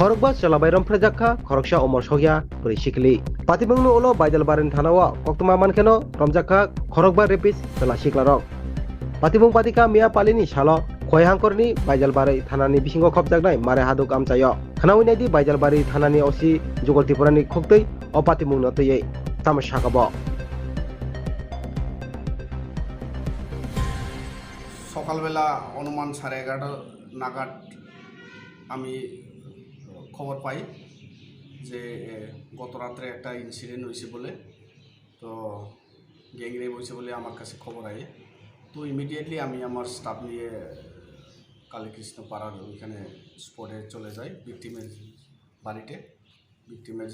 খরকবা চালাবাই রমফ্রেজাক্কা খরকসা অমর সহিয়া পরি শিকলি পাতিবংনো ওলো বাইদাল বারেন থানাওয়া কক্তমা মানখেনো রমজাক্কা খরকবা রেপিস চালা শিকলারক পাতিবং পাতিকা মিয়া পালিনি সালো খয়হাংকরনি বাইজালबारि থানানি बिसिङाव खबजागनाय मारे हादुक आमचायो खानावैनायदि বাইজালबारि থানাनि ओसि जुगल त्रिपुरानि खोक्तै अ पातिबं नतयै तामसाकाबो সকালবেলা অনুমান 11:30 নাগাদ আমি খবর পাই যে গত রাত্রে একটা ইনসিডেন্ট হয়েছে বলে, তো গ্যাংরেপ হয়েছে বলে আমার কাছে খবর আয়ে। তো ইমিডিয়েটলি আমি আমার স্টাফ নিয়ে কালীকৃষ্ণ পাড়ার ওইখানে স্পটে চলে যাই ভিকটিমের বাড়িতে। ভিকটিমের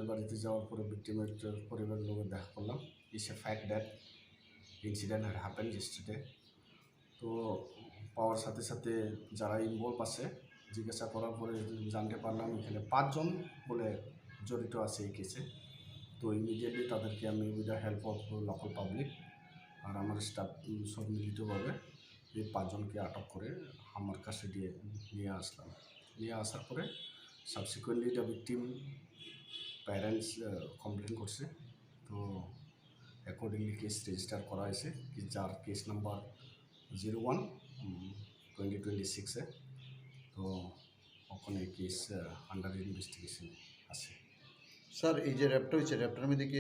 বাড়িতে যাওয়ার পরে ভিকটিমের পরিবারের লোকের দেখা করলাম। It's a fact that incident had happened yesterday. তো পাওয়ার সাথে সাথে যারা ইনভলভ আছে জিজ্ঞাসা করার পরে জানতে পারলাম এখানে 5 জন বলে জড়িত আছে এই কেসে। তো ইমিডিয়েটলি তাদেরকে আমি with the help of local public আর আমার স্টাফ সব মিলিতভাবে এই 5 জনকে আটক করে আমার কাছে নিয়ে আসলাম। নিয়ে আসার পরে subsequently the victim parents complain করছে। তো অ্যাকর্ডিংলি কেস রেজিস্টার করা হয়েছে, যার কেস নাম্বার 01/2026 তো ওখানে কেস আন্ডার ইনভেস্টিগেশন আছে। স্যার এই যে র্যাপটা হয়েছে র্যাপটার মধ্যে কি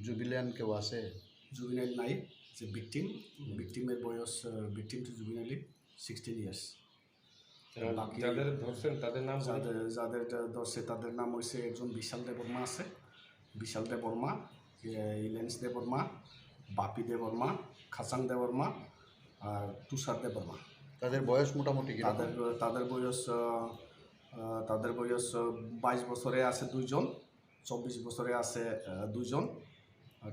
জুবিলিয়ান কেউ আছে? জুবিনাইল নাই, যে ভিকটিমের বয়স ভিকটিম টু জুবিনাইলি 16 ইয়ার্স। বাকি যাদের ধরছেন তাদের নাম যাদের ধরছে তাদের নাম হয়েছে একজন বিশাল দেববর্মা আছে, বিশাল দেববর্মা, ইলেন্স দেববর্মা, বাপি দেববর্মা, খাসাং দেববর্মা আর তুষার দেববর্মা। তাদের বয়স মোটামুটি কি? তাদের বয়স 22 বছরে আছে 2 জন, 24 বছরে আছে 2 জন,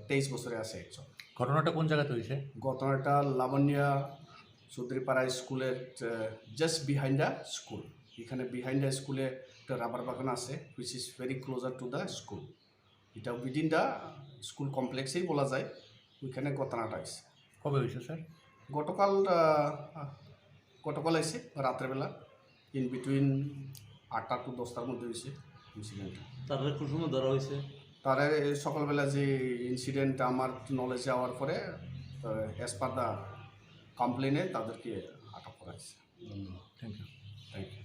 23 বছরে আছে 1 জন। ঘটনাটা কোন জায়গাতে হয়েছে? ঘটনাটা লাবণ্যা চৌধুরীপাড়া স্কুলের জাস্ট বিহাইন্ড দ্য স্কুল। এখানে বিহাইন্ড দ্য স্কুলে একটা রাবার বাগান আছে which is very closer to the school. এটা উইদিন দ্য স্কুল কমপ্লেক্সেই বলা যায়। ওইখানে ঘটনাটা হয়েছে। কবে হয়েছে স্যার? গতকাল হয়েছে রাত্রেবেলা, ইন বিটুইন 8টা to 10টার মধ্যে হয়েছে ইনসিডেন্টটা। তাদের কোন সময় ধরা হয়েছে? তারা সকালবেলা যে ইনসিডেন্টটা আমার নলেজে যাওয়ার পরে অ্যাজ পার দ্য কমপ্লেনে তাদেরকে আটক করা হয়েছে। Thank you. Thank you.